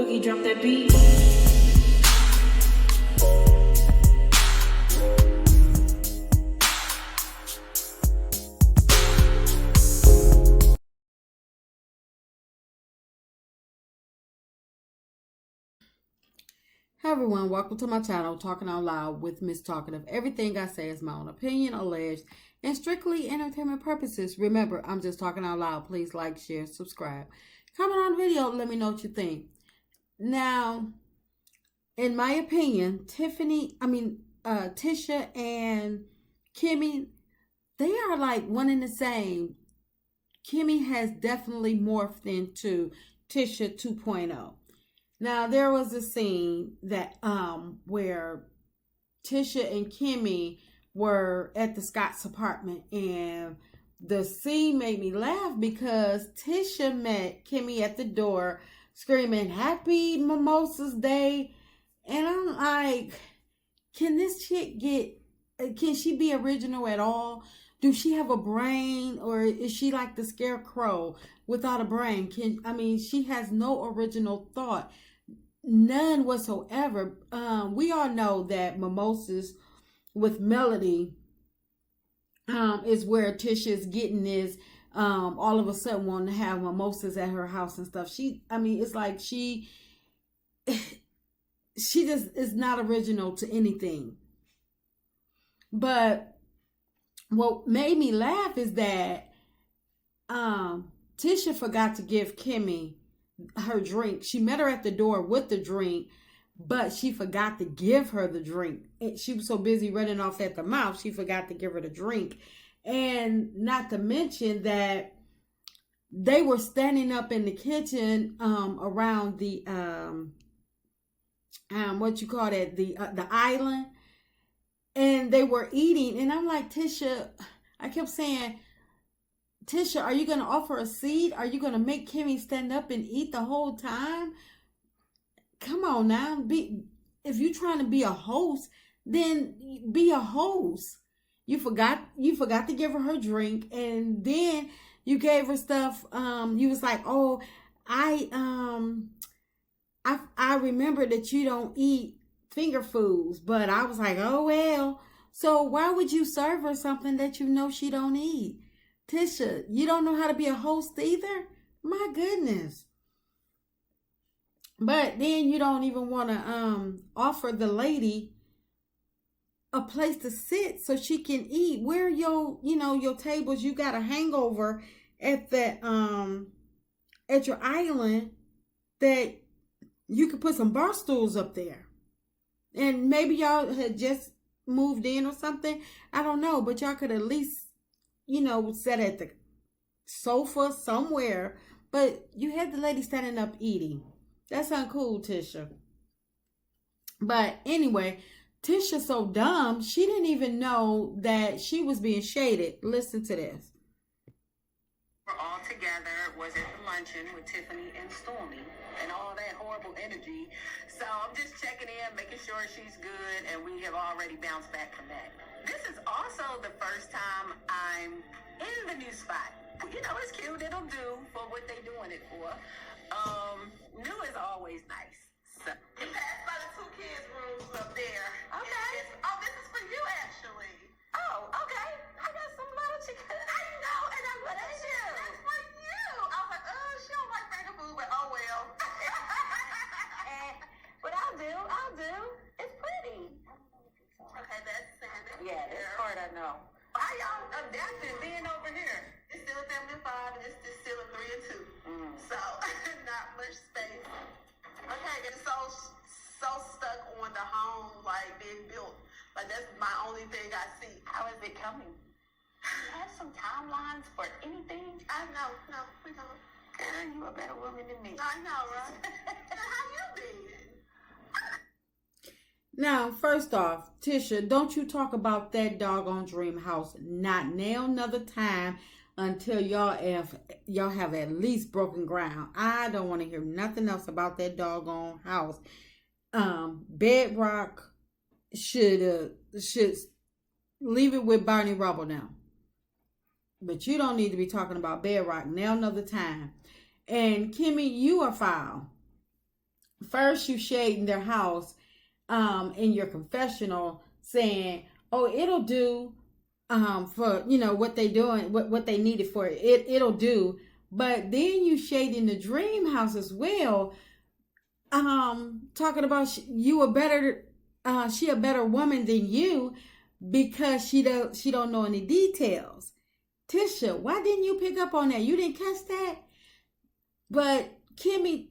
Boogie, drop that beat. Hi everyone, welcome to my channel, Talking Out Loud with Miss Talkative. Everything I say is my own opinion, alleged, and strictly entertainment purposes. Remember, I'm just talking out loud. Please like, share, subscribe. Comment on the video, let me know what you think. Now, in my opinion, Tisha and Kimmie, they are like one and the same. Kimmie has definitely morphed into Tisha 2.0. Now, there was a scene that where Tisha and Kimmie were at the Scott's apartment, and the scene made me laugh because Tisha met Kimmie at the door screaming, "Happy Mimosas Day." And I'm like, can this chick can she be original at all? Do she have a brain, or is she like the scarecrow without a brain? She has no original thought. None whatsoever. We all know that Mimosas with Melody is where Tisha is getting this. All of a sudden wanting to have mimosas at her house and stuff. It's like she just is not original to anything. But what made me laugh is that Tisha forgot to give Kimmie her drink. She met her at the door with the drink, but she forgot to give her the drink. She was so busy running off at the mouth, she forgot to give her the drink. And not to mention that they were standing up in the kitchen around the the island, and they were eating. And I'm like, Tisha, I kept saying, Tisha, are you going to offer a seat? Are you going to make Kimmie stand up and eat the whole time? Come on now. If you're trying to be a host, then be a host. You forgot to give her drink, and then you gave her stuff. You was like, "Oh, I remember that you don't eat finger foods," but I was like, "Oh well." So why would you serve her something that you know she don't eat? Tisha, you don't know how to be a host either? My goodness. But then you don't even want to offer the lady a place to sit so she can eat. Where your tables? You got a hangover at that at your island that you could put some bar stools up there. And maybe y'all had just moved in or something. I don't know, but y'all could at least sat at the sofa somewhere, but you had the lady standing up eating. That's uncool, Tisha. But anyway, Tisha's so dumb, she didn't even know that she was being shaded. Listen to this. We're all together, was at the luncheon with Tiffany and STORMI and all that horrible energy. So I'm just checking in, making sure she's good, and we have already bounced back from that. This is also the first time I'm in the new spot. It's cute. It'll do for what they're doing it for. New is always nice. So. You passed by the two kids' rooms up there. Okay. This is for you, actually. Oh, okay. I got some little chicken. I know, and I'm What is you? That's for you. I was like, she don't like finger food, but oh well. But I'll do. It's pretty. Okay, that's Sandra. Yeah, this part I know. How y'all adapting being over here? It's still a family of 5, and it's still a 3 and 2. So, not much space. Okay, and so stuck on the home, like, being built. Like, that's my only thing I see. How is it coming? You have some timelines for anything? I know. No, we don't. Girl, you a better woman than me. I know, right? How you been? Now, first off, Tisha, don't you talk about that doggone dream house. Not now, another time, until y'all have at least broken ground. I don't want to hear nothing else about that doggone house. Bedrock should leave it with Barney Rubble now. But you don't need to be talking about Bedrock now, another time. And Kimmie, you are foul. first you shading their house in your confessional, saying, oh, it'll do for what they doing, what they needed for it'll do. But then you shading the dream house as well, talking about she a better woman than you because she don't know any details. Tisha, why didn't you pick up on that? You didn't catch that? But Kimmie,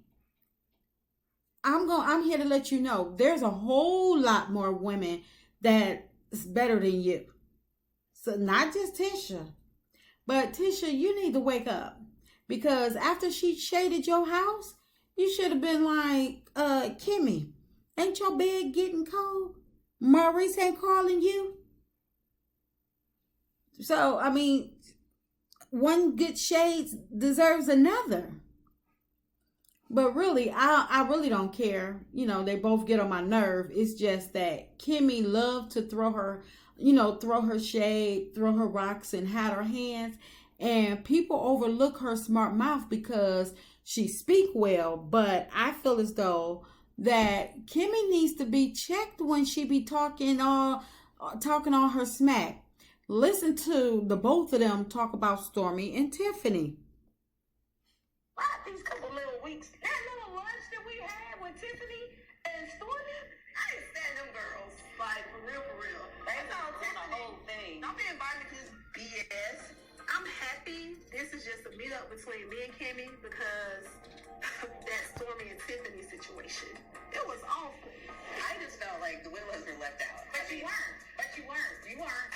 I'm here to let you know there's a whole lot more women that's better than you. So not just Tisha, but Tisha, you need to wake up, because after she shaded your house, you should have been like, Kimmie, ain't your bed getting cold? Maurice ain't calling you. So I mean, one good shade deserves another. But really, I really don't care. They both get on my nerve. It's just that Kimmie loved to throw her shade, throw her rocks, and hide her hands. And people overlook her smart mouth because she speak well. But I feel as though that Kimmie needs to be checked when she be talking all her smack. Listen to the both of them talk about Stormi and Tiffany. These couple little weeks, that little lunch that we had with Tiffany and Stormi, I ain't stand them girls. Like, for real. They told Tiffany the whole thing. Don't be invited to this BS. I'm happy this is just a meetup between me and Kimmie, because that Stormi and Tiffany situation, it was awful. I just felt like the Willows were left out. But you weren't. You weren't.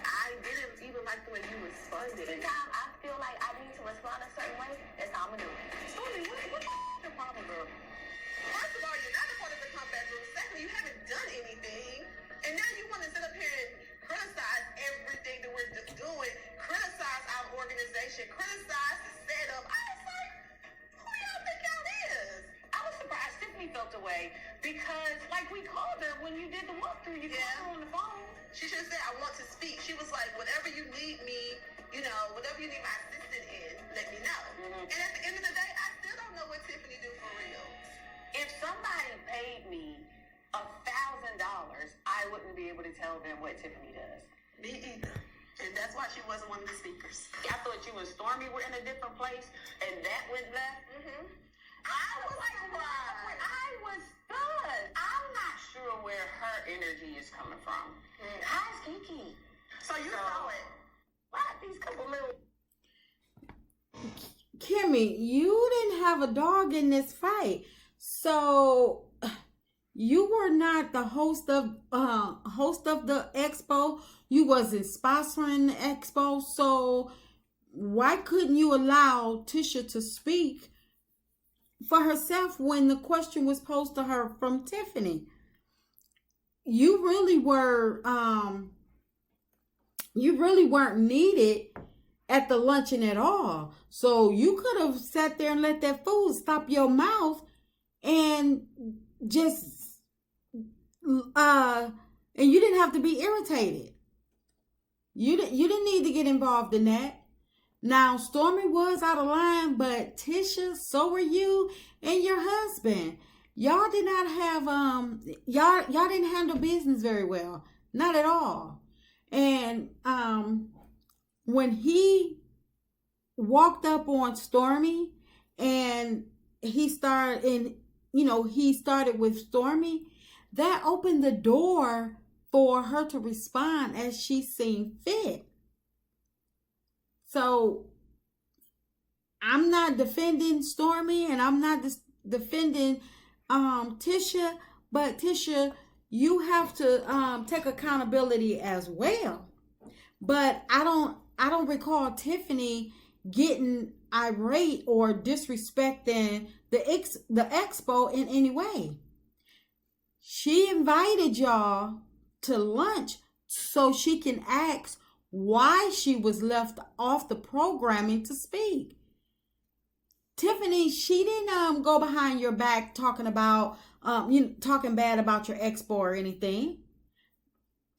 I didn't even like the way you responded. Anytime I feel like I need to respond a certain way, that's how I'm gonna do it. Stormi, what's the problem, girl? First of all, you're not a part of the comeback room. Secondly, you haven't done anything. And now you want to sit up here and criticize everything that we're doing, criticize our organization, criticize the setup. I was like, who y'all think y'all is? I was surprised Tiffany felt away because, like, we called her when you did the walkthrough. You called her on the phone. She should have said, I want to speak. She was like, whatever you need me, whatever you need my assistant in, let me know. And at the end of the day, I still don't know what Tiffany do for real. If somebody paid me $1,000, I wouldn't be able to tell them what Tiffany does. Me either. And that's why she wasn't one of the speakers. I thought you and Stormi were in a different place, and that went left. I was surprised. I was stunned. I'm not sure where her energy is coming from. How's Kiki? So you saw it. Why these couple little... Kimmie, you didn't have a dog in this fight. So you were not the host of the expo. You wasn't sponsoring the expo. So why couldn't you allow Tisha to speak for herself when the question was posed to her from Tiffany? You really weren't needed at the luncheon at all. So you could have sat there and let that food stop your mouth and just and you didn't have to be irritated. You didn't need to get involved in that. Now, Stormi was out of line, but Tisha, so were you and your husband. Y'all did not have y'all didn't handle business very well. Not at all. And when he walked up on Stormi and he started with Stormi, that opened the door for her to respond as she seen fit. So I'm not defending Stormi and I'm not defending Tisha, but Tisha, you have to take accountability as well. But I don't recall Tiffany getting irate or disrespecting the expo in any way. She invited y'all to lunch so she can ask why she was left off the programming to speak. Tiffany, she didn't go behind your back talking bad about your expo or anything.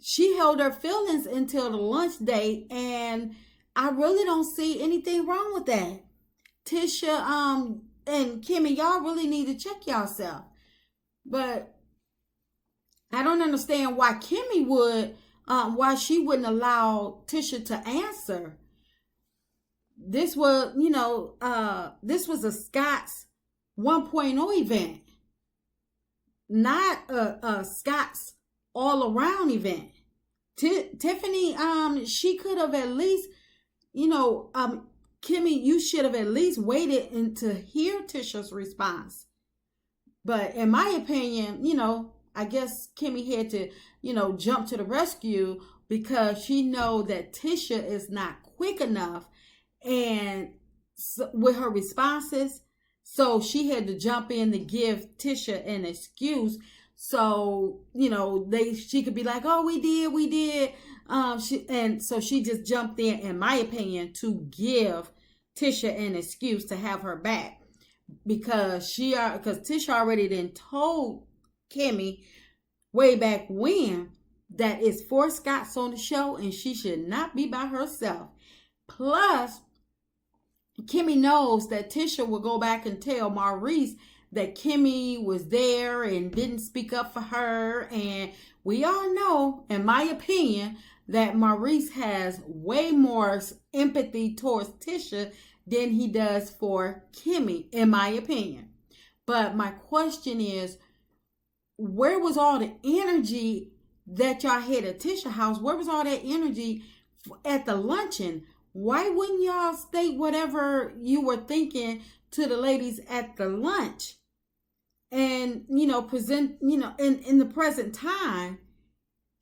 She held her feelings until the lunch date, and I really don't see anything wrong with that. Tisha, and Kimmie, y'all really need to check yourself. But I don't understand why Kimmie would, why she wouldn't allow Tisha to answer. This was, this was a Scott's 1.0 event, not a Scott's all around event. Tiffany, she could have at least, Kimmie, you should have at least waited and to hear Tisha's response. But in my opinion, I guess Kimmie had to, jump to the rescue because she know that Tisha is not quick enough and with her responses. So she had to jump in to give Tisha an excuse. So, she could be like, oh, we did. So she just jumped in my opinion, to give Tisha an excuse to have her back. Because Tisha already then told Kimmie way back when that it's 4 Scotts on the show and she should not be by herself. Plus, Kimmie knows that Tisha will go back and tell Maurice that Kimmie was there and didn't speak up for her. And we all know, in my opinion, that Maurice has way more empathy towards Tisha than he does for Kimmie, in my opinion. But my question is, where was all the energy that y'all had at Tisha's house? Where was all that energy at the luncheon? Why wouldn't y'all state whatever you were thinking to the ladies at the lunch? And, present, in the present time,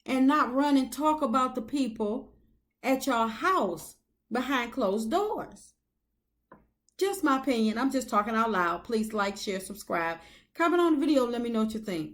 and not run and talk about the people at y'all house behind closed doors. Just my opinion. I'm just talking out loud. Please like, share, subscribe. Comment on the video. Let me know what you think.